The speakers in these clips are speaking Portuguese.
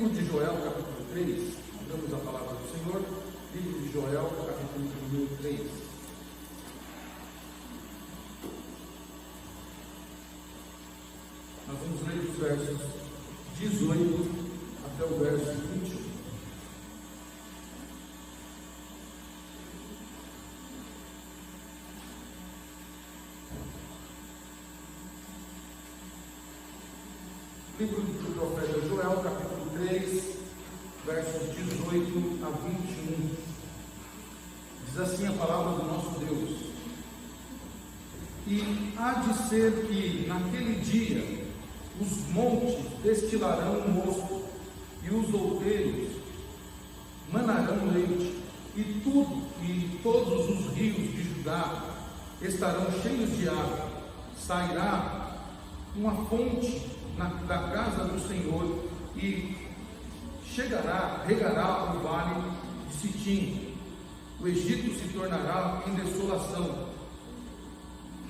livro de Joel, capítulo 3, vamos a palavra do Senhor, livro de Joel, capítulo número 3. Nós vamos ler os versos 18 até o verso 21. Livro do profeta Joel, capítulo 3, versos 18 a 21. Diz assim a palavra do nosso Deus: E há de ser que naquele dia os montes destilarão mosto, e os outeiros manarão leite, e todos os rios de Judá estarão cheios de água. Sairá uma fonte da casa do Senhor, e regará o vale de Sitim. O Egito se tornará em desolação,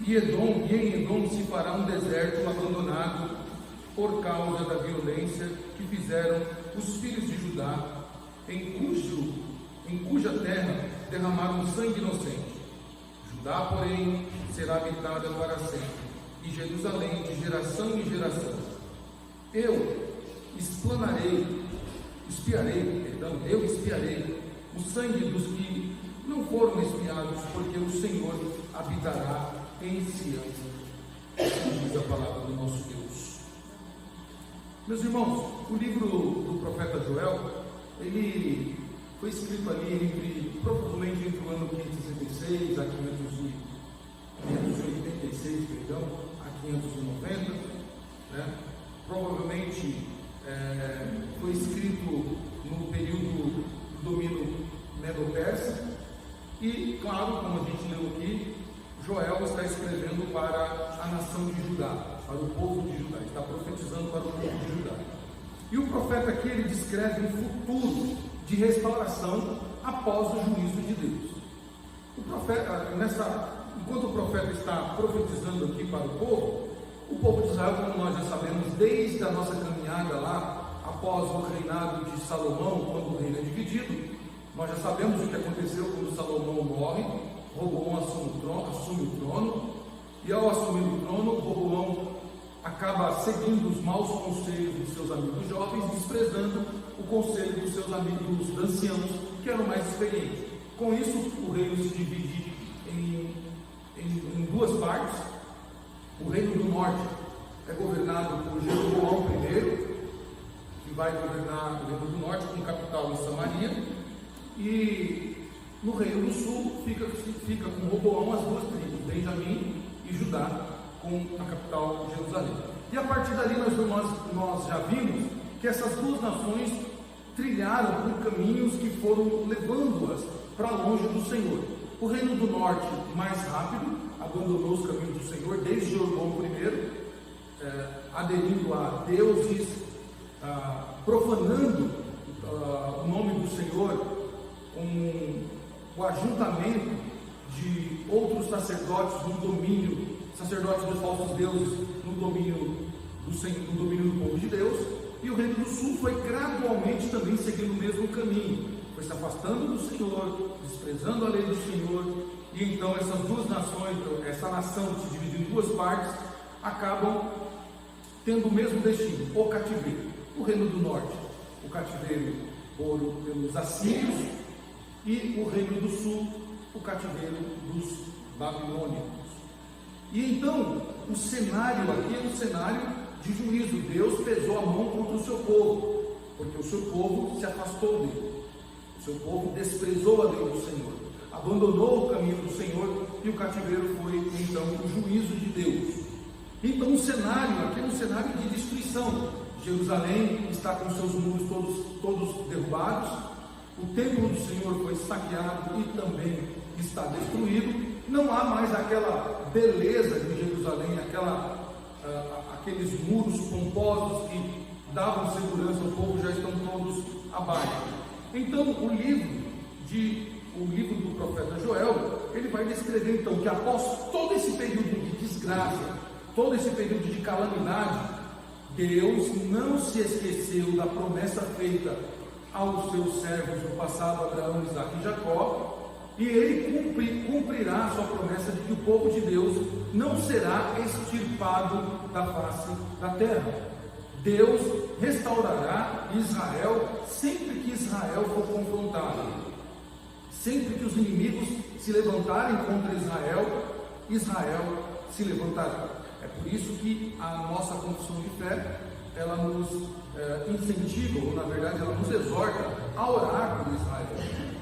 e em Edom se fará um deserto abandonado, por causa da violência que fizeram os filhos de Judá, em cuja terra derramaram sangue inocente. Judá, porém, será habitada para sempre, e Jerusalém de geração em geração. Eu espiarei o sangue dos que não foram espiados, porque o Senhor habitará em Sião. Diz a palavra do nosso Deus. Meus irmãos, o livro do profeta Joel, ele foi escrito ali provavelmente entre o ano 566 a 586, a 590, né? Provavelmente foi escrito no período do domínio medo-persa, e claro, como a gente leu aqui, Joel está escrevendo para a nação de Judá, para o povo de Judá, está profetizando para o povo de Judá. E o profeta aqui, ele descreve um futuro de restauração após o juízo de Deus. O profeta, enquanto o profeta está profetizando aqui para o povo de Israel, como nós já sabemos, desde a nossa caminhada lá, após o reinado de Salomão, quando o reino é dividido, nós já sabemos o que aconteceu quando Salomão morre. Roboão assume o trono, e ao assumir o trono, Roboão acaba seguindo os maus conselhos dos seus amigos jovens, desprezando o conselho dos seus amigos anciãos, que eram mais experientes. Com isso, o reino se divide em duas partes. O reino do norte é governado por Jeroboão I, que vai governar o reino do norte com capital em Samaria, e no reino do sul fica com Roboão as duas tribos, Benjamim e Judá, com a capital Jerusalém. E a partir dali nós já vimos que essas duas nações trilharam por caminhos que foram levando-as para longe do Senhor. O reino do norte, mais rápido, abandonou os caminhos do Senhor, desde Jeroboão I, aderindo a deuses, profanando o nome do Senhor, com o ajuntamento de outros sacerdotes no domínio, sacerdotes dos falsos deuses no domínio do povo de Deus. E o reino do sul foi gradualmente também seguindo o mesmo caminho, foi se afastando do Senhor, desprezando a lei do Senhor. E então essas duas nações, essa nação que se dividiu em duas partes, acabam tendo o mesmo destino, o cativeiro. O reino do norte, o cativeiro pelos assírios, e o reino do sul, o cativeiro dos babilônicos. E então, o cenário aqui é um cenário de juízo. Deus pesou a mão contra o seu povo, porque o seu povo se afastou dele. O seu povo desprezou a lei do Senhor, abandonou o caminho do Senhor, e o cativeiro foi então o juízo de Deus. Então o cenário aqui é um cenário de destruição. Jerusalém está com seus muros todos derrubados, o templo do Senhor foi saqueado e também está destruído. Não há mais aquela beleza de Jerusalém, aqueles muros pomposos que davam segurança ao povo, já estão todos abaixo. Então o livro do profeta Joel, ele vai descrever então que após todo esse período de desgraça, todo esse período de calamidade, Deus não se esqueceu da promessa feita aos seus servos no passado, Abraão, Isaque e Jacó, e ele cumprirá a sua promessa de que o povo de Deus não será extirpado da face da terra. Deus restaurará Israel sempre que Israel for confrontado. Sempre que os inimigos se levantarem contra Israel, Israel se levantará. É por isso que a nossa confissão de fé, ela nos incentiva, ou na verdade ela nos exorta a orar por Israel.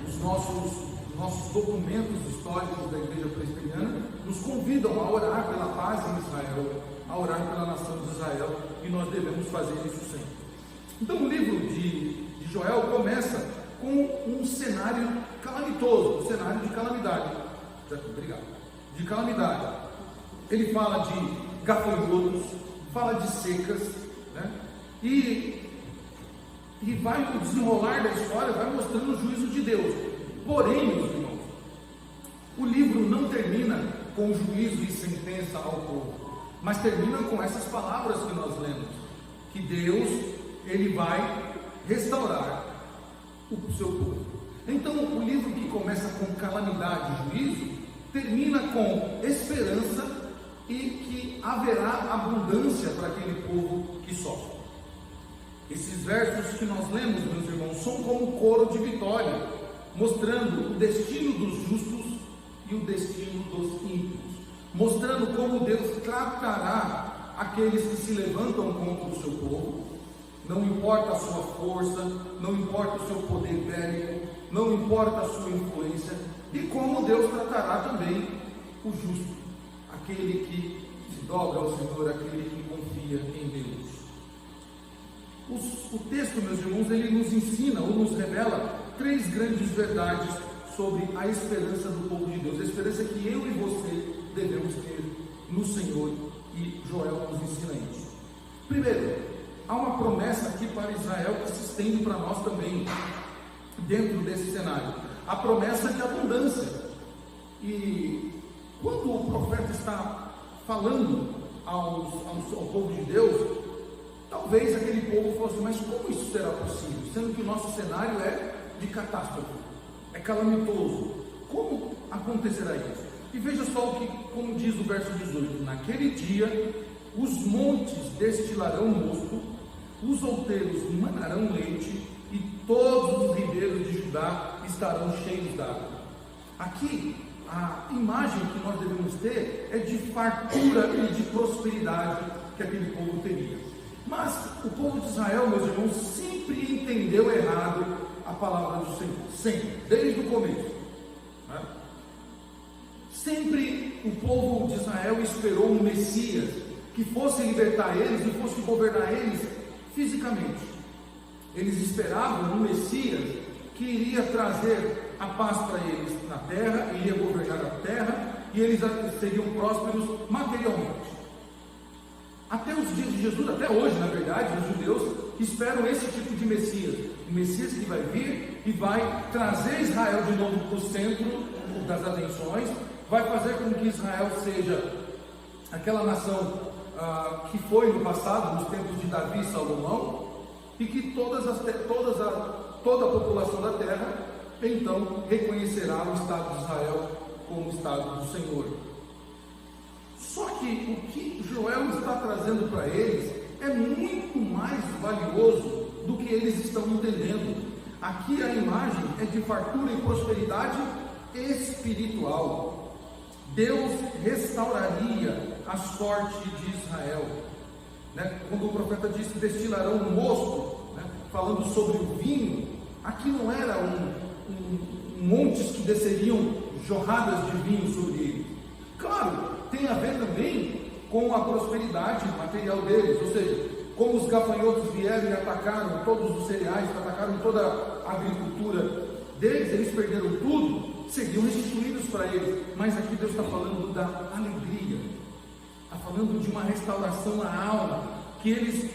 Os nossos documentos históricos da Igreja Presbiteriana nos convidam a orar pela paz em Israel, a orar pela nação de Israel, e nós devemos fazer isso sempre. Então o livro de Joel começa com um cenário calamitoso, um cenário de calamidade. Obrigado. De calamidade. Ele fala de gafanhotos, fala de secas, né? E vai no desenrolar da história, vai mostrando o juízo de Deus. Porém, meus irmãos, o livro não termina com juízo e sentença ao povo, mas termina com essas palavras que nós lemos, que Deus, ele vai restaurar o seu povo. Então, o livro que começa com calamidade e juízo, termina com esperança e que haverá abundância para aquele povo que sofre. Esses versos que nós lemos, meus irmãos, são como um coro de vitória, mostrando o destino dos justos e o destino dos ímpios, mostrando como Deus tratará aqueles que se levantam contra o seu povo. Não importa a sua força, não importa o seu poder bélico, não importa a sua influência, e como Deus tratará também o justo, aquele que se dobra ao Senhor, aquele que confia em Deus. O texto, meus irmãos, ele nos ensina ou nos revela três grandes verdades sobre a esperança do povo de Deus, a esperança que eu e você devemos ter no Senhor, e Joel nos ensina isso. Primeiro, há uma promessa aqui para Israel que se estende para nós também, dentro desse cenário, a promessa de abundância. E quando o profeta está falando ao povo de Deus, talvez aquele povo fosse, mas como isso será possível, sendo que o nosso cenário é de catástrofe, é calamitoso, como acontecerá isso? E veja só como diz o verso 18: naquele dia os montes destilarão mosto, os outeiros manarão leite, e todos os ribeiros de Judá estarão cheios d'água. Aqui, a imagem que nós devemos ter é de fartura e de prosperidade que aquele povo teria. Mas o povo de Israel, meus irmãos, sempre entendeu errado a palavra do Senhor, sempre, desde o começo, né? Sempre o povo de Israel esperou um Messias que fosse libertar eles e fosse governar eles fisicamente. Eles esperavam um Messias que iria trazer a paz para eles na terra, iria governar a terra, e eles seriam prósperos materialmente. Até os dias de Jesus, até hoje, na verdade, os judeus esperam esse tipo de Messias, o Messias que vai vir e vai trazer Israel de novo para o centro das atenções, vai fazer com que Israel seja aquela nação que foi no passado, nos tempos de Davi e Salomão, e que toda a população da terra então reconhecerá o Estado de Israel como o Estado do Senhor. Só que o que Joel está trazendo para eles é muito mais valioso do que eles estão entendendo. Aqui a imagem é de fartura e prosperidade espiritual. Deus restauraria a sorte de Israel, né? Quando o profeta disse que destilarão um mosto, né? Falando sobre o vinho, aqui não era montes que desceriam jorradas de vinho sobre eles. Claro, tem a ver também com a prosperidade material deles, ou seja, como os gafanhotos vieram e atacaram todos os cereais, atacaram toda a agricultura deles, eles perderam tudo, seriam restituídos para eles. Mas aqui Deus está falando da alegria, está falando de uma restauração na alma, que eles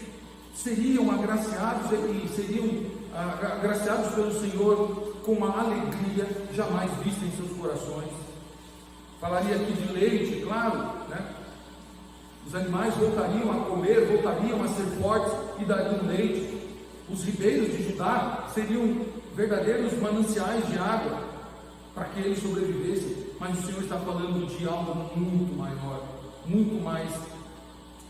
seriam agraciados e seriam agraciados pelo Senhor com uma alegria jamais vista em seus corações. Falaria aqui de leite, claro, né? Os animais voltariam a comer, voltariam a ser fortes e dariam leite. Os ribeiros de Judá seriam verdadeiros mananciais de água para que eles sobrevivessem. Mas o Senhor está falando de algo muito maior, muito mais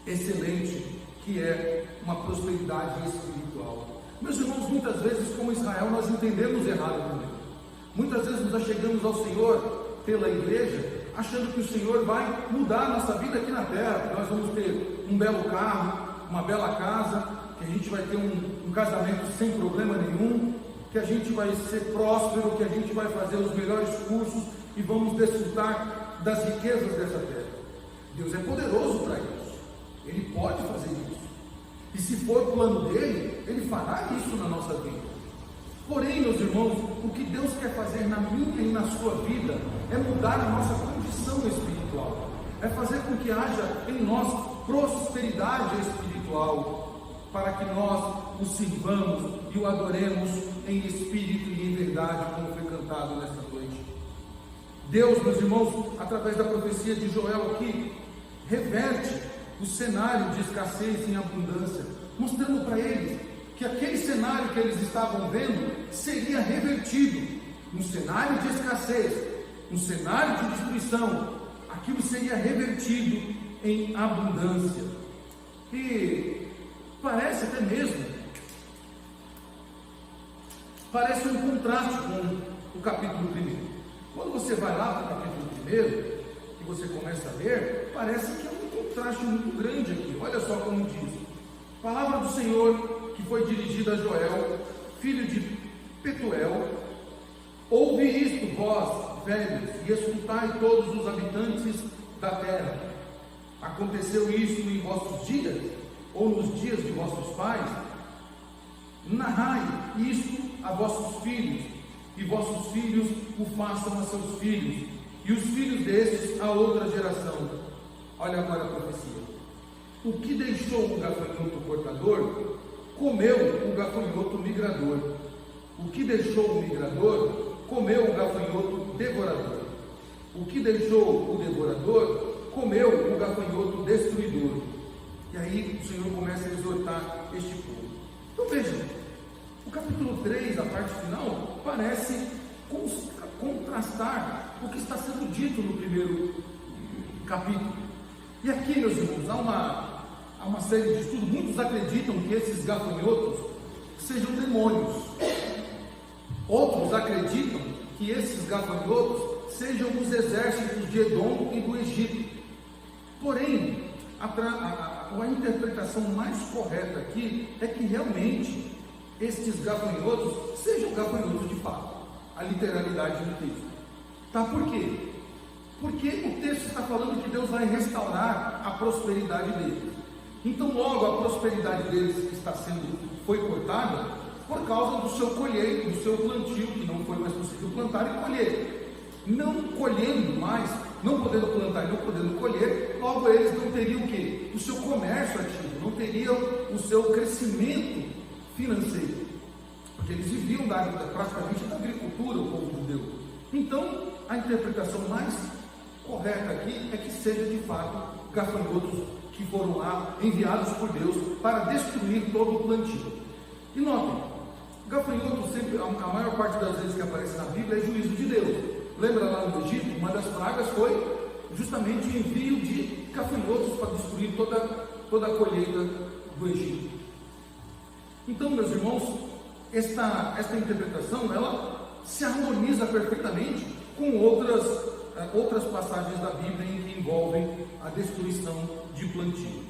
excelente, que é uma prosperidade espiritual. Meus irmãos, muitas vezes, como Israel, nós entendemos errado também. Muitas vezes nós chegamos ao Senhor pela igreja, achando que o Senhor vai mudar a nossa vida aqui na terra, que nós vamos ter um belo carro, uma bela casa, que a gente vai ter um casamento sem problema nenhum, que a gente vai ser próspero, que a gente vai fazer os melhores cursos e vamos desfrutar das riquezas dessa terra. Deus é poderoso para isso, Ele pode fazer isso, e se for o plano dele, Ele fará isso na nossa vida. Porém, meus irmãos, o que Deus quer fazer na minha e na sua vida é mudar a nossa condição espiritual, é fazer com que haja em nós prosperidade espiritual, para que nós o sirvamos e o adoremos em espírito e em verdade, como foi cantado nesta noite. Deus, meus irmãos, através da profecia de Joel aqui, reverte o cenário de escassez em abundância, mostrando para eles que aquele cenário que eles estavam vendo seria revertido. Um cenário de escassez, um cenário de destruição, aquilo seria revertido em abundância. E parece até mesmo, parece um contraste com o capítulo 1. Quando você vai lá para o capítulo 1 e você começa a ler, parece que é um contraste muito grande aqui. Olha só como diz: palavra do Senhor que foi dirigida a Joel, filho de Petuel: ouve isto, vós, velhos, e escutai todos os habitantes da terra. Aconteceu isso em vossos dias, ou nos dias de vossos pais? Narrai isto a vossos filhos, e vossos filhos o façam a seus filhos, e os filhos destes a outra geração. Olha agora a profecia: o que deixou o gafanhoto cortador, comeu o gafanhoto migrador. O que deixou o migrador, comeu o gafanhoto devorador. O que deixou o devorador, comeu o gafanhoto destruidor. E aí o Senhor começa a exortar este povo. Então vejam, o capítulo 3, a parte final, parece contrastar o que está sendo dito no primeiro capítulo. E aqui, meus irmãos, há uma série de estudos. Muitos acreditam que esses gafanhotos sejam demônios. Outros acreditam que esses gafanhotos sejam os exércitos de Edom e do Egito. Porém, a interpretação mais correta aqui é que realmente estes gafanhotos sejam gafanhotos de fato, a literalidade do texto. Tá? Por quê? Porque o texto está falando que Deus vai restaurar a prosperidade deles. Então, logo, a prosperidade deles foi cortada por causa do seu colheito, do seu plantio, que não foi mais possível plantar e colher. Não colhendo mais, não podendo plantar e não podendo colher, logo eles não teriam o quê? O seu comércio ativo, não teriam o seu crescimento financeiro, porque eles viviam praticamente da agricultura, o povo judeu. Então, a interpretação mais correta aqui é que seja de fato gafanhotos que foram lá enviados por Deus para destruir todo o plantio. E notem, gafanhoto sempre, a maior parte das vezes que aparece na Bíblia, é juízo de Deus. Lembra lá no Egito, uma das pragas foi justamente o envio de gafanhotos para destruir toda a colheita do Egito. Então, meus irmãos, esta interpretação, ela se harmoniza perfeitamente com outras passagens da Bíblia em que envolvem a destruição de plantio.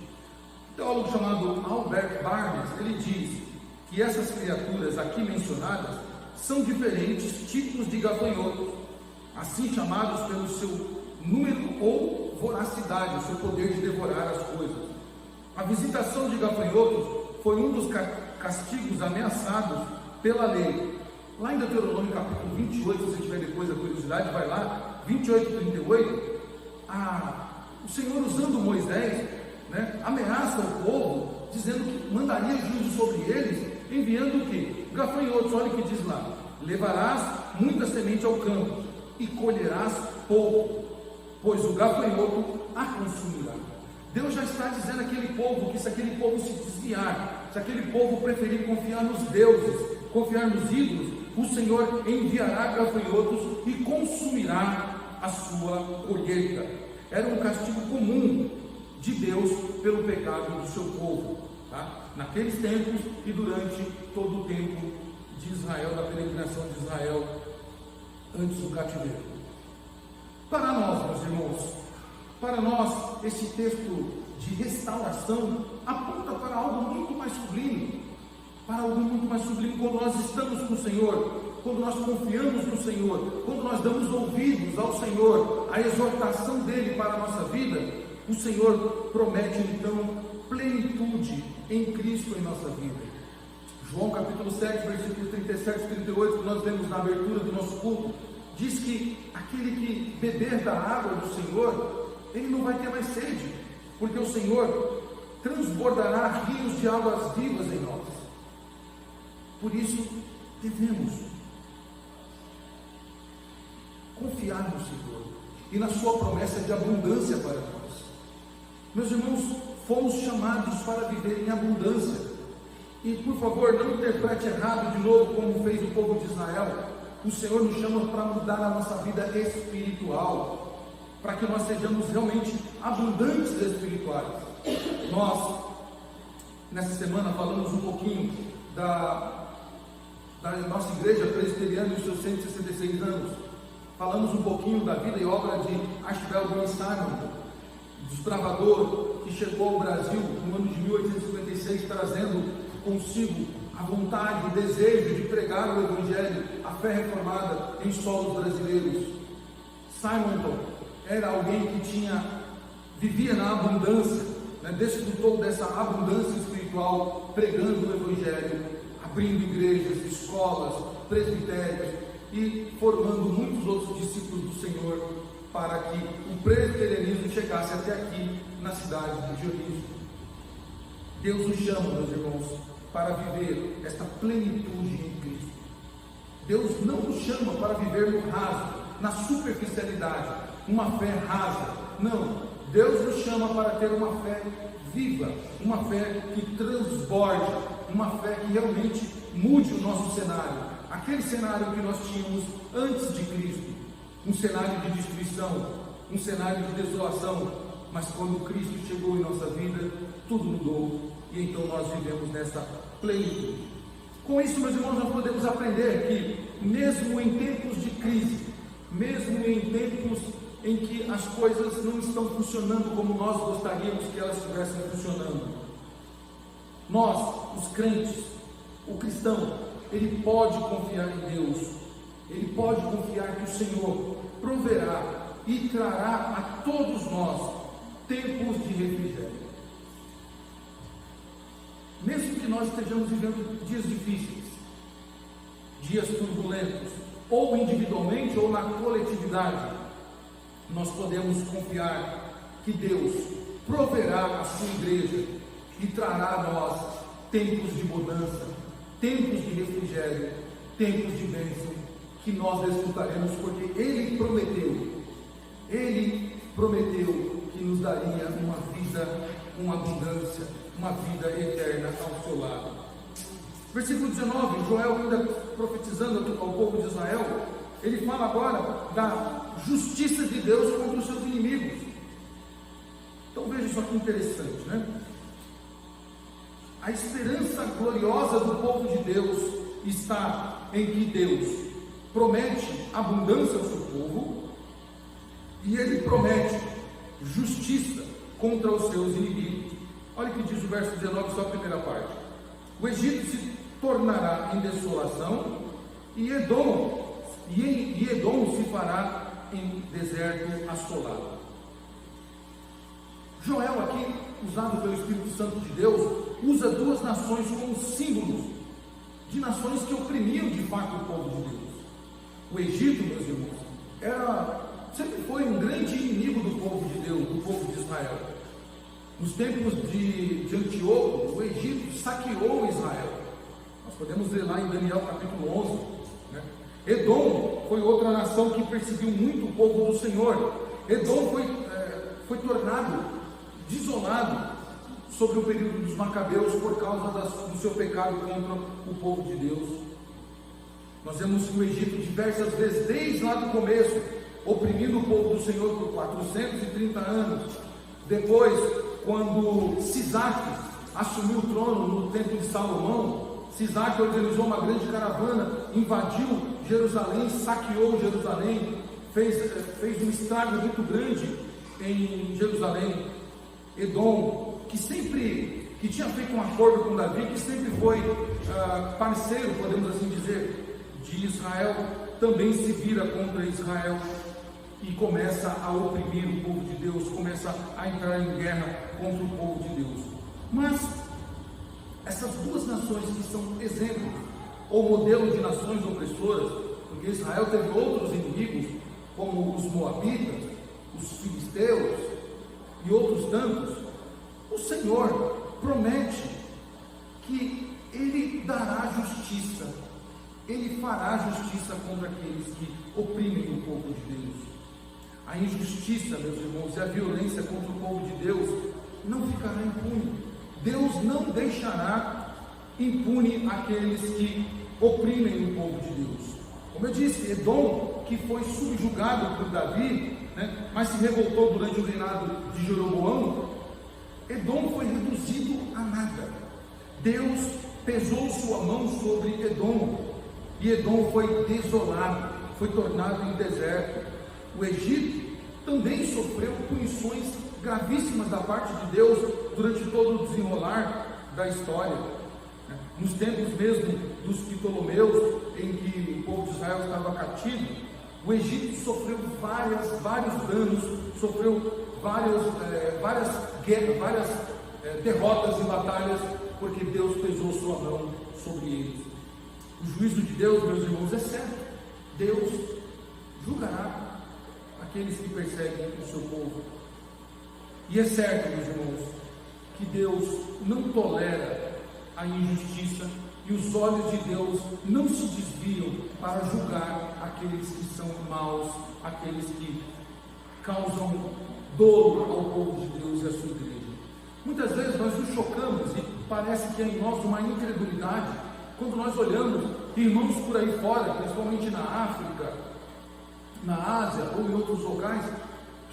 Um teólogo chamado Albert Barnes, ele diz que essas criaturas aqui mencionadas são diferentes tipos de gafanhotos, assim chamados pelo seu número ou voracidade, o seu poder de devorar as coisas. A visitação de gafanhotos foi um dos castigos ameaçados pela lei. Lá em Deuteronômio capítulo 28, se você tiver depois a curiosidade, vai lá, 28 e 38, o Senhor, usando Moisés, ameaça o povo, dizendo que mandaria juízo sobre eles, enviando o quê? Gafanhotos. Olha o que diz lá: levarás muita semente ao campo e colherás pouco, pois o gafanhoto a consumirá. Deus já está dizendo àquele povo que se aquele povo se desviar, se aquele povo preferir confiar nos deuses, confiar nos ídolos, o Senhor enviará gafanhotos e consumirá a sua colheita. Era um castigo comum de Deus pelo pecado do seu povo, tá? Naqueles tempos e durante todo o tempo de Israel, da peregrinação de Israel antes do cativeiro. Para nós, meus irmãos, para nós, esse texto de restauração aponta para algo muito mais sublime, para algo muito mais sublime. Quando nós estamos com o Senhor, quando nós confiamos no Senhor, quando nós damos ouvidos ao Senhor, a exortação dele para a nossa vida, o Senhor promete então plenitude em Cristo em nossa vida. João capítulo 7, versículos 37 e 38, que nós vemos na abertura do nosso culto, diz que aquele que beber da água do Senhor, ele não vai ter mais sede, porque o Senhor transbordará rios de águas vivas em nós. Por isso, devemos confiar no Senhor e na sua promessa de abundância para nós. Meus irmãos, fomos chamados para viver em abundância. E por favor, não interprete errado de novo como fez o povo de Israel. O Senhor nos chama para mudar a nossa vida espiritual, para que nós sejamos realmente abundantes espirituais. Nós, nessa semana, falamos um pouquinho da nossa igreja presbiteriana e os seus 166 anos. Falamos um pouquinho da vida e obra de Archibald Benny Simon, desbravador que chegou ao Brasil no ano de 1856, trazendo consigo a vontade, o desejo de pregar o Evangelho, a fé reformada em solos brasileiros. Simonton era alguém que vivia na abundância, desfrutou dessa abundância espiritual, pregando o Evangelho, abrindo igrejas, escolas, presbitérios e formando muitos outros discípulos do Senhor, para que o presbiterianismo chegasse até aqui na cidade de Dionísio. Deus nos chama, meus irmãos, para viver esta plenitude em Cristo. Deus não nos chama para viver no raso, na superficialidade, uma fé rasa. Não, Deus nos chama para ter uma fé viva, uma fé que transborde, uma fé que realmente mude o nosso cenário, aquele cenário que nós tínhamos antes de Cristo, um cenário de destruição, um cenário de desolação, mas quando Cristo chegou em nossa vida, tudo mudou, e então nós vivemos nessa plenitude. Com isso, meus irmãos, nós podemos aprender que, mesmo em tempos de crise, mesmo em tempos em que as coisas não estão funcionando como nós gostaríamos que elas estivessem funcionando, nós, os crentes, o cristão, ele pode confiar em Deus, ele pode confiar que o Senhor proverá e trará a todos nós tempos de refrigério. Mesmo que nós estejamos vivendo dias difíceis, dias turbulentos, ou individualmente ou na coletividade, nós podemos confiar que Deus proverá a sua igreja e trará a nós tempos de mudança, tempos de refrigério, tempos de bênção, que nós desfrutaremos, porque Ele prometeu que nos daria uma vida, uma abundância, uma vida eterna ao seu lado. Versículo 19, Joel ainda profetizando ao povo de Israel, ele fala agora da justiça de Deus contra os seus inimigos. Então veja isso aqui interessante, né? A esperança gloriosa do povo de Deus está em que Deus promete abundância ao seu povo e Ele promete justiça contra os seus inimigos. Olha o que diz o verso 19, só a primeira parte. O Egito se tornará em desolação e Edom se fará em deserto assolado. Joel aqui, usado pelo Espírito Santo de Deus, usa duas nações como símbolos de nações que oprimiam de fato o povo de Deus. O Egito, meus irmãos, sempre foi um grande inimigo do povo de Deus, do povo de Israel. Nos tempos de Antíoco, o Egito saqueou Israel. Nós podemos ler lá em Daniel capítulo 11, né? Edom foi outra nação que perseguiu muito o povo do Senhor. Edom foi tornado desolado sobre o período dos Macabeus por causa do seu pecado contra o povo de Deus. Nós vemos que o Egito diversas vezes, desde lá do começo, oprimindo o povo do Senhor por 430 anos. Depois, quando Sisaque assumiu o trono no tempo de Salomão, Sisaque organizou uma grande caravana, invadiu Jerusalém, saqueou Jerusalém, fez um estrago muito grande em Jerusalém. Edom, que tinha feito um acordo com Davi, que sempre foi parceiro, podemos assim dizer, de Israel, também se vira contra Israel e começa a oprimir o povo de Deus, começa a entrar em guerra contra o povo de Deus. Mas essas duas nações que são exemplo ou modelo de nações opressoras, porque Israel teve outros inimigos, como os moabitas, os filisteus e outros tantos, o Senhor promete que Ele dará justiça, Ele fará justiça contra aqueles que oprimem o povo de Deus. A injustiça, meus irmãos, e a violência contra o povo de Deus não ficará impune. Deus não deixará impune aqueles que oprimem o povo de Deus. Como eu disse, Edom, que foi subjugado por Davi, mas se revoltou durante o reinado de Jeroboão, Edom foi reduzido a nada. Deus pesou sua mão sobre Edom, e Edom foi desolado, foi tornado em deserto. O Egito também sofreu punições gravíssimas da parte de Deus durante todo o desenrolar da história. Nos tempos mesmo dos Ptolomeus, em que o povo de Israel estava cativo, o Egito sofreu vários danos, sofreu várias guerras, várias derrotas e batalhas, porque Deus pesou sua mão sobre eles. O juízo de Deus, meus irmãos, é certo. Deus julgará aqueles que perseguem o seu povo. E é certo, meus irmãos, que Deus não tolera a injustiça, e os olhos de Deus não se desviam para julgar aqueles que são maus, aqueles que causam dor ao povo de Deus e à sua igreja. Muitas vezes nós nos chocamos e parece que é em nós uma incredulidade quando nós olhamos irmãos por aí fora, principalmente na África, na Ásia ou em outros locais,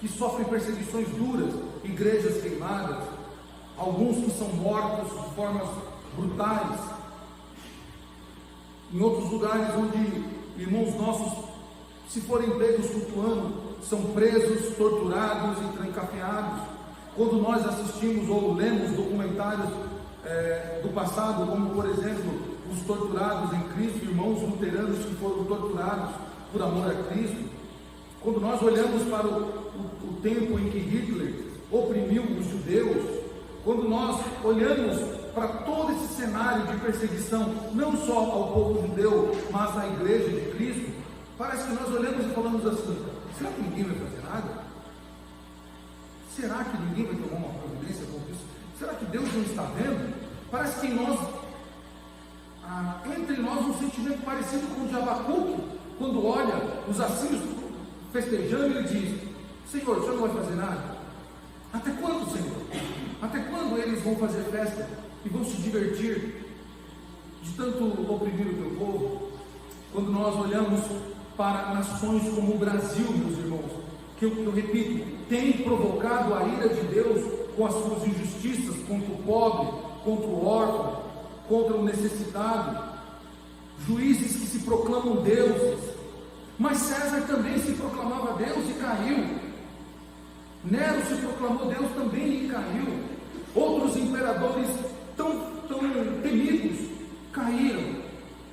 que sofrem perseguições duras, igrejas queimadas, alguns que são mortos de formas brutais, em outros lugares onde irmãos nossos, se forem pegos flutuando, são presos, torturados e trancafiados. Quando nós assistimos ou lemos documentários do passado, como por exemplo os torturados em Cristo, irmãos luteranos que foram torturados por amor a Cristo, quando nós olhamos para o tempo em que Hitler oprimiu os judeus, quando nós olhamos para todo esse cenário de perseguição, não só ao povo judeu, mas à igreja de Cristo, parece que nós olhamos e falamos assim: será que ninguém vai fazer nada? Será que ninguém vai tomar uma providência contra isso? Será que Deus não está vendo? Parece que entre nós um sentimento parecido com o de Abacuque, quando olha os assírios festejando, ele diz: Senhor, o Senhor não vai fazer nada? Até quando, Senhor? Até quando eles vão fazer festa e vão se divertir de tanto oprimir o teu povo? Quando nós olhamos para nações como o Brasil, meus irmãos, que eu repito, tem provocado a ira de Deus com as suas injustiças contra o pobre, contra o órfão, contra o necessitado, juízes que se proclamam deuses, mas César também se proclamava Deus e caiu. Nero se proclamou Deus também e caiu. Outros imperadores tão temidos caíram.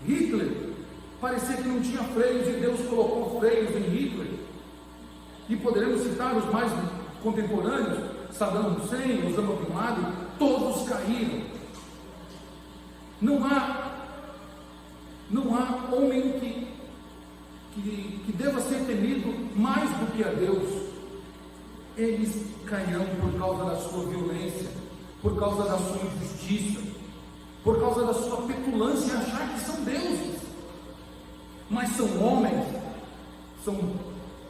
Hitler parecia que não tinha freios e Deus colocou freios em Hitler. E poderemos citar os mais contemporâneos: Saddam Hussein, Osama Bin Laden, todos caíram. Não há homem que deva ser temido mais do que a Deus. Eles cairão por causa da sua violência, por causa da sua injustiça, por causa da sua petulância em achar que são deuses. Mas são homens, são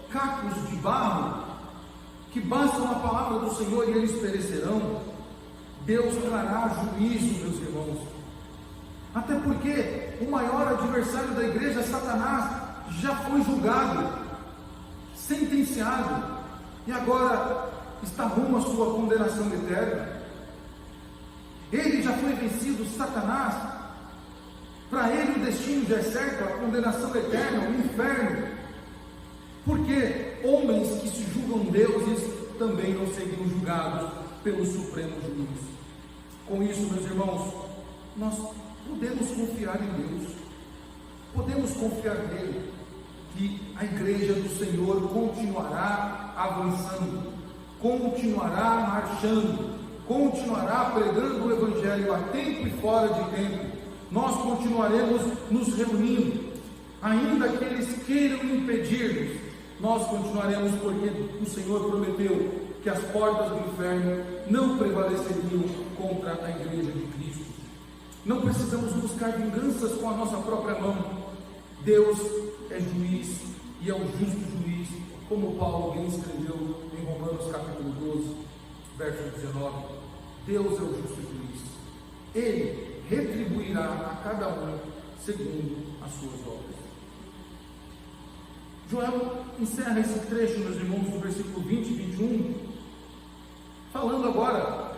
cacos de barro, que bastam a palavra do Senhor e eles perecerão, Deus trará juízo, meus irmãos. Até porque o maior adversário da igreja, Satanás, já foi julgado, sentenciado, e agora está rumo à sua condenação eterna. Ele já foi vencido, Satanás. Para ele o destino já é certo, a condenação eterna, o inferno. Porque homens que se julgam deuses também não seriam julgados pelo Supremo Juiz. Com isso, meus irmãos, nós podemos confiar em Deus, podemos confiar nele, que a igreja do Senhor continuará avançando, continuará marchando, continuará pregando o Evangelho a tempo e fora de tempo. Nós continuaremos nos reunindo, ainda que eles queiram impedir-nos, nós continuaremos, porque o Senhor prometeu que as portas do inferno não prevaleceriam contra a igreja de Cristo. Não precisamos buscar vinganças com a nossa própria mão. Deus é juiz e é um justo juiz, como Paulo bem escreveu em Romanos capítulo 12, verso 19. Deus é o justo juiz. Ele retribuirá a cada um segundo as suas obras. Joel encerra esse trecho, meus irmãos, no versículo 20 e 21, falando agora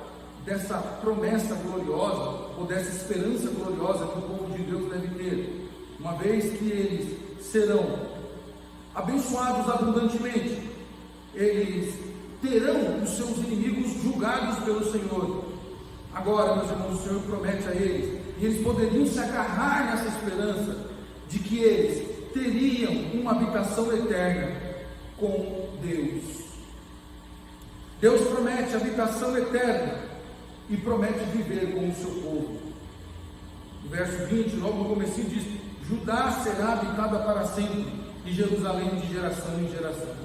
dessa promessa gloriosa, ou dessa esperança gloriosa que o povo de Deus deve ter, uma vez que eles serão abençoados abundantemente, eles terão os seus inimigos julgados pelo Senhor. Agora, meus irmãos, o Senhor promete a eles, e eles poderiam se agarrar nessa esperança, de que eles teriam uma habitação eterna com Deus. Deus promete habitação eterna e promete viver com o seu povo. No verso 20, logo no começo diz: Judá será habitada para sempre, e Jerusalém de geração em geração.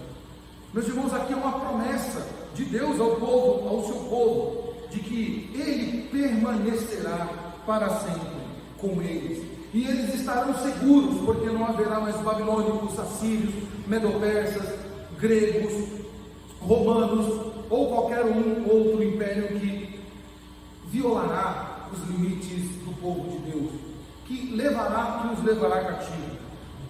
Meus irmãos, aqui é uma promessa de Deus ao povo, ao seu povo, de que Ele permanecerá para sempre com eles. E eles estarão seguros, porque não haverá mais babilônicos, assírios, medo-persas, gregos, romanos, ou qualquer outro império que violará os limites do povo de Deus, que os levará cativo.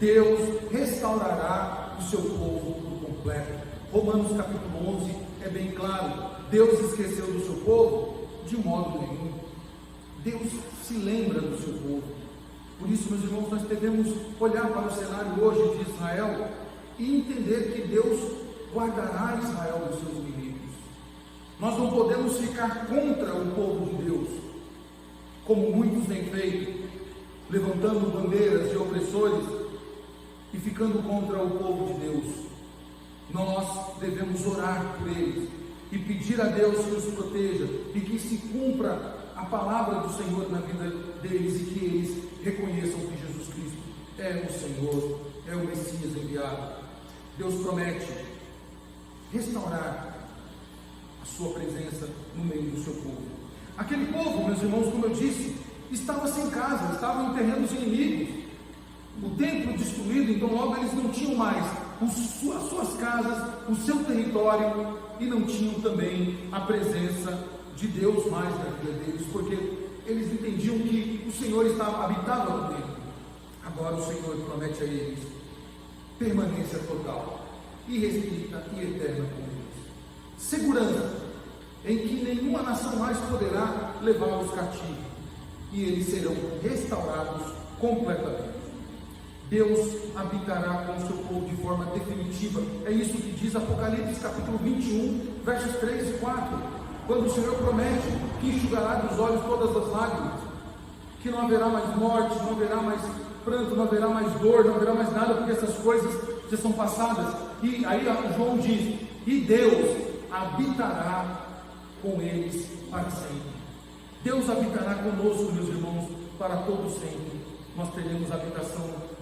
Deus restaurará o seu povo por completo. Romanos capítulo 11 é bem claro: Deus esqueceu do seu povo? De modo nenhum. Deus se lembra do seu povo. Por isso, meus irmãos, nós devemos olhar para o cenário hoje de Israel e entender que Deus guardará Israel dos seus inimigos. Nós não podemos ficar contra o povo de Deus, como muitos têm feito, levantando bandeiras de opressores e ficando contra o povo de Deus. Nós devemos orar por eles e pedir a Deus que os proteja e que se cumpra a palavra do Senhor na vida deles e que eles reconheçam que Jesus Cristo é o Senhor, é o Messias enviado. Deus promete restaurar a sua presença no meio do seu povo. Aquele povo, meus irmãos, como eu disse, estava sem casa, estava em terrenos inimigos, o templo destruído, então logo eles não tinham mais as suas casas, o seu território, e não tinham também a presença de Deus mais na vida deles, porque eles entendiam que o Senhor habitava no templo. Agora o Senhor promete a eles permanência total, irrestrita e eterna com eles, segurança em que nenhuma nação mais poderá levá-los cativos, e eles serão restaurados completamente. Deus habitará com o seu povo de forma definitiva. É isso que diz Apocalipse capítulo 21, versos 3 e 4, quando o Senhor promete que enxugará dos olhos todas as lágrimas, que não haverá mais morte, não haverá mais pranto, não haverá mais dor, não haverá mais nada, porque essas coisas já são passadas. E aí João diz: e Deus habitará com eles para sempre. Deus habitará conosco, meus irmãos, para todo sempre. Nós teremos a habitação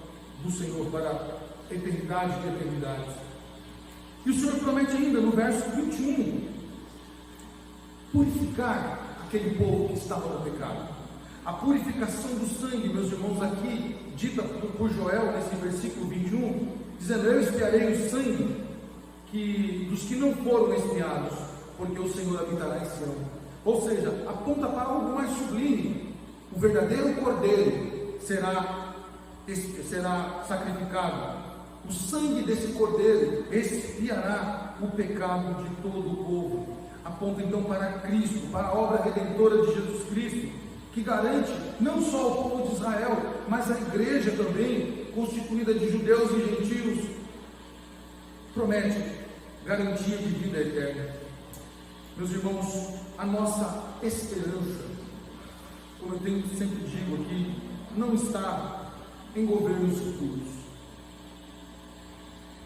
do Senhor para a eternidade de eternidades. E o Senhor promete ainda no verso 21 purificar aquele povo que estava no pecado. A purificação do sangue, meus irmãos, aqui dita por Joel nesse versículo 21, dizendo: eu espiarei o sangue dos que não foram espiados, porque o Senhor habitará em Sião. Ou seja, aponta para algo mais sublime. O verdadeiro cordeiro será sacrificado. O sangue desse cordeiro expiará o pecado de todo o povo. Aponta então para Cristo, para a obra redentora de Jesus Cristo, que garante não só o povo de Israel, mas a igreja também, constituída de judeus e gentios, promete garantia de vida eterna. Meus irmãos, a nossa esperança, como eu sempre digo aqui, não está em governos futuros.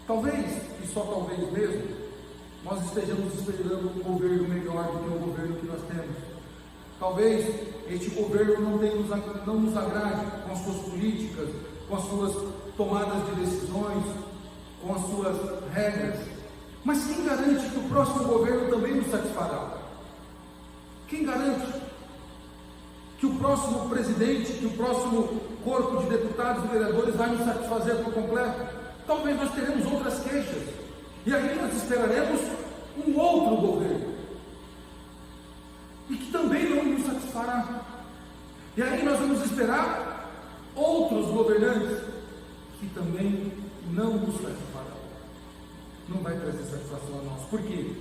Talvez, e só talvez mesmo, nós estejamos esperando um governo melhor do que o governo que nós temos. Talvez este governo não nos agrade com as suas políticas, com as suas tomadas de decisões, com as suas regras. Mas quem garante que o próximo governo também nos satisfará? Quem garante que o próximo presidente, que o próximo corpo de deputados e vereadores vai nos satisfazer por completo? Talvez nós teremos outras queixas, e aí nós esperaremos um outro governo, e que também não nos satisfará. E aí nós vamos esperar outros governantes, que também não nos satisfarão. Não vai trazer satisfação a nós. Por quê?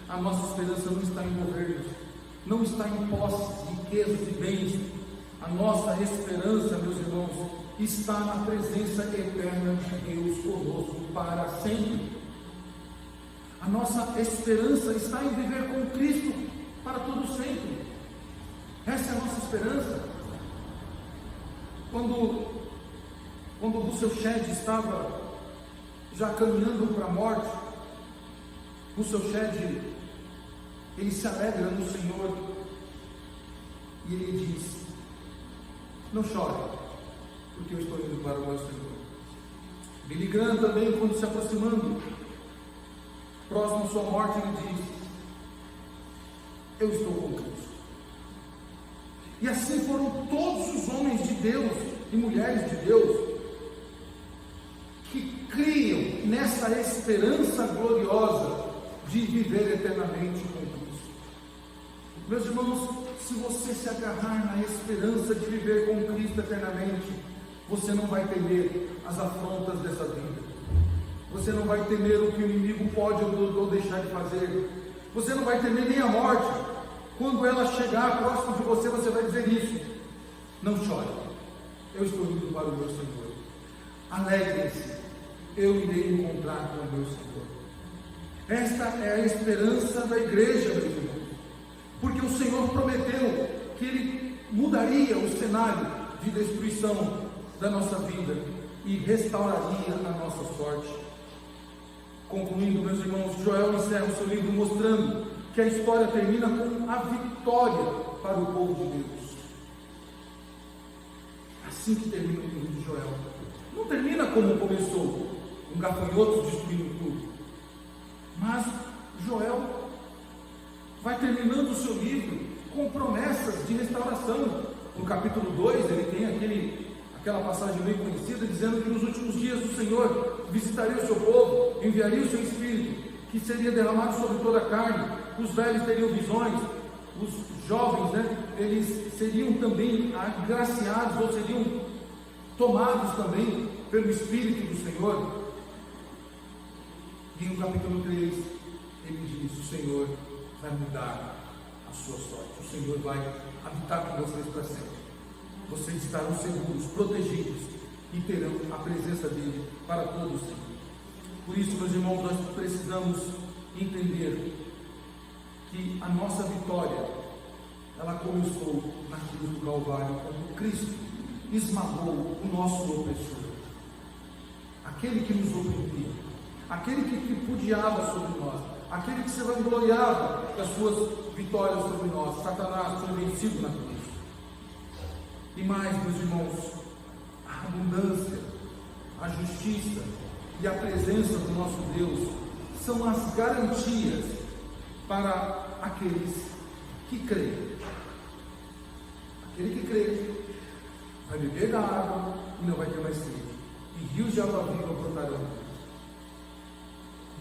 A nossa esperança não está em governos, não está em posses, riquezas e bens. A nossa esperança, meus irmãos, está na presença eterna de Deus conosco para sempre. A nossa esperança está em viver com Cristo para todo sempre. Essa é a nossa esperança. Quando Russell Shedd estava já caminhando para a morte, Russell Shedd, ele se alegra no Senhor e ele diz: não chore, porque eu estou indo para o meu Senhor. Billy Graham também, quando se aproximando, próximo à sua morte, ele diz: eu estou com Cristo. E assim foram todos os homens de Deus e mulheres de Deus que criam nessa esperança gloriosa de viver eternamente com Cristo. Meus irmãos, se você se agarrar na esperança de viver com Cristo eternamente, você não vai temer as afrontas dessa vida. Você não vai temer o que o inimigo pode ou deixar de fazer. Você não vai temer nem a morte. Quando ela chegar próximo de você, você vai dizer isso: não chore, eu estou indo para o meu Senhor. Alegrem-se, eu irei encontrar com o meu Senhor. Esta é a esperança da igreja, meus irmãos, porque o Senhor prometeu que Ele mudaria o cenário de destruição da nossa vida e restauraria a nossa sorte. Concluindo, meus irmãos, Joel encerra o seu livro mostrando que a história termina com a vitória para o povo de Deus. Assim que termina o livro de Joel. Não termina como começou, com gafanhotos destruindo tudo. Mas Joel vai terminando o seu livro com promessas de restauração. No capítulo 2, ele tem aquela passagem bem conhecida, dizendo que nos últimos dias o Senhor visitaria o seu povo, enviaria o seu Espírito, que seria derramado sobre toda a carne. Os velhos teriam visões, os jovens, eles seriam também agraciados, ou seriam tomados também pelo Espírito do Senhor. E no capítulo 3, ele diz: o Senhor vai mudar a sua sorte, o Senhor vai habitar com vocês para sempre. Vocês estarão seguros, protegidos, e terão a presença dele para todos sempre. Por isso, meus irmãos, nós precisamos entender que a nossa vitória, ela começou na cruz do Calvário, quando Cristo esmagou o nosso opressor, aquele que nos oprimia, aquele que tripudiava sobre nós, aquele que se vangloriava das suas vitórias sobre nós. Satanás foi vencido na cruz. E mais, meus irmãos, a abundância, a justiça e a presença do nosso Deus são as garantias para aqueles que creem. Aquele que crê vai beber da água e não vai ter mais sede, e rios de água viva brotarão.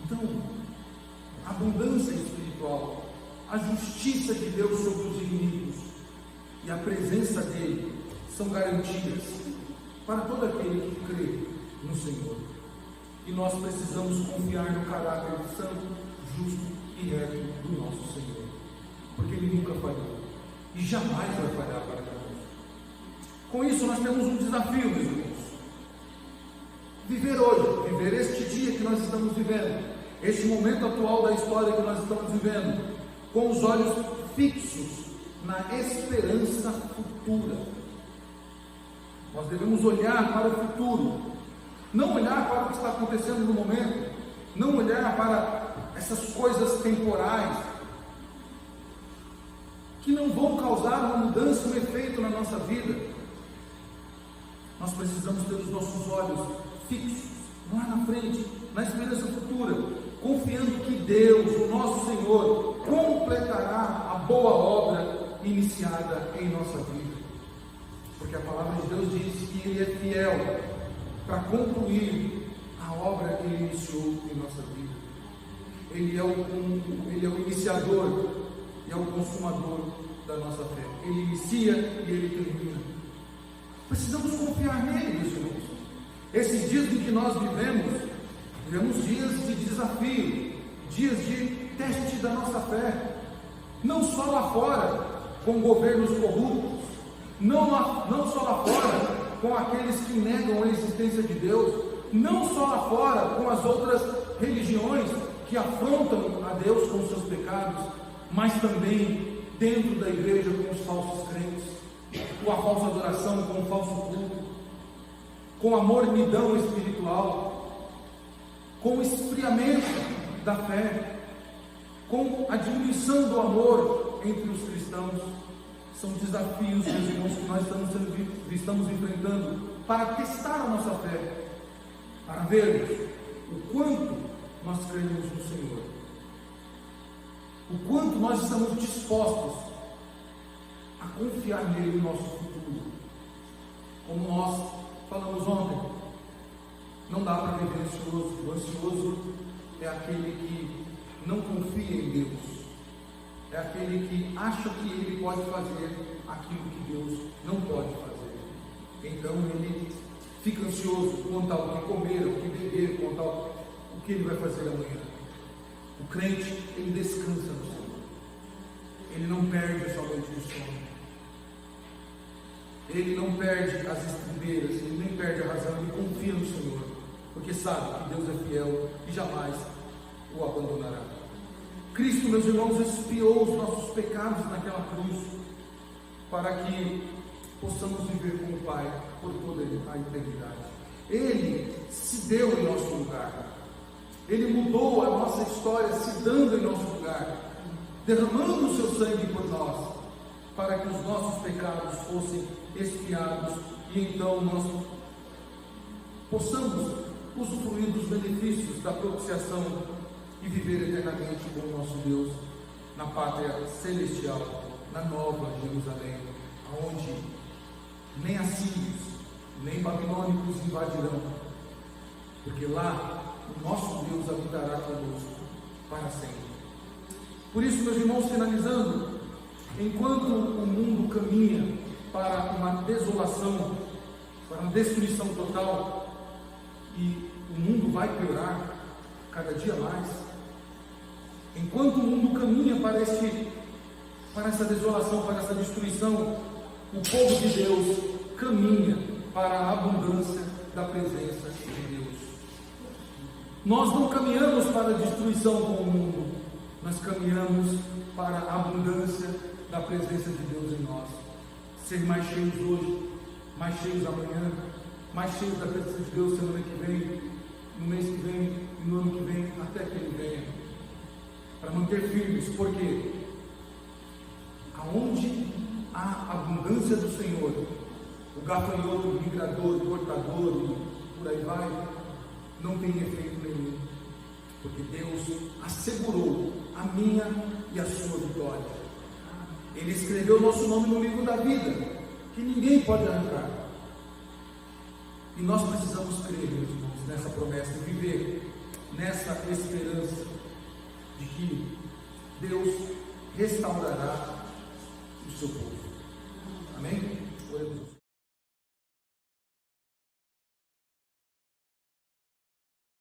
Então, justiça de Deus sobre os inimigos e a presença dele são garantias para todo aquele que crê no Senhor. E nós precisamos confiar no caráter santo, justo e reto do nosso Senhor, porque Ele nunca falhou e jamais vai falhar para nós. Com isso nós temos um desafio, meus irmãos: viver hoje, viver este dia que nós estamos vivendo, este momento atual da história que nós estamos vivendo, com os olhos fixos na esperança futura. Nós devemos olhar para o futuro, não olhar para o que está acontecendo no momento, não olhar para essas coisas temporais, que não vão causar uma mudança, um efeito na nossa vida. Nós precisamos ter os nossos olhos fixos lá na frente, na esperança futura, confiando que Deus, o nosso Senhor, completará a boa obra iniciada em nossa vida, porque a palavra de Deus diz que Ele é fiel para concluir a obra que Ele iniciou em nossa vida. Ele é o iniciador e é o consumador da nossa fé. Ele inicia e Ele termina. Precisamos confiar nele, meus irmãos. Esses dias em que nós vivemos dias de desafio, dias de teste da nossa fé, não só lá fora, com governos corruptos, não só lá fora, com aqueles que negam a existência de Deus, não só lá fora, com as outras religiões que afrontam a Deus com seus pecados, mas também dentro da igreja com os falsos crentes, com a falsa adoração, com o falso culto, com a mornidão espiritual, com o esfriamento da fé, com a diminuição do amor entre os cristãos. São desafios, meus irmãos, que nós estamos enfrentando para testar a nossa fé, para vermos o quanto nós cremos no Senhor, o quanto nós estamos dispostos a confiar nele no nosso futuro. Como nós falamos ontem, não dá para viver ansioso. O ansioso é aquele que não confia em Deus, é aquele que acha que ele pode fazer aquilo que Deus não pode fazer. Então ele fica ansioso quanto ao que comer, ao que beber, quanto ao o que ele vai fazer amanhã. O crente, ele descansa no Senhor, ele não perde a sua noite de sono, ele não perde as estribeiras, ele nem perde a razão, ele confia no Senhor, porque sabe que Deus é fiel e jamais o abandonará. Cristo, meus irmãos, expiou os nossos pecados naquela cruz, para que possamos viver com o Pai por toda a eternidade. Ele se deu em nosso lugar, Ele mudou a nossa história, se dando em nosso lugar, derramando o seu sangue por nós, para que os nossos pecados fossem expiados, e então nós possamos usufruir dos benefícios da propiciação e viver eternamente com o nosso Deus na pátria celestial, na nova Jerusalém, onde nem assírios, nem babilônicos invadirão, porque lá o nosso Deus habitará conosco para sempre. Por isso, meus irmãos, finalizando, enquanto o mundo caminha para uma desolação, para uma destruição total, e o mundo vai piorar cada dia mais, enquanto o mundo caminha para essa desolação, para essa destruição, o povo de Deus caminha para a abundância da presença de Deus. Nós não caminhamos para a destruição com o mundo, nós caminhamos para a abundância da presença de Deus em nós. Ser mais cheios hoje, mais cheios amanhã, mais cheios da presença de Deus semana que vem, no mês que vem e no ano que vem, até que Ele venha, para manter firmes, porque aonde há abundância do Senhor, o gafanhoto, o migrador, o cortador, por aí vai, não tem efeito nenhum, porque Deus assegurou a minha e a sua vitória. Ele escreveu o nosso nome no livro da vida, que ninguém pode arrancar. E nós precisamos crer, meus irmãos, nessa promessa, e viver nessa esperança de que Deus restaurará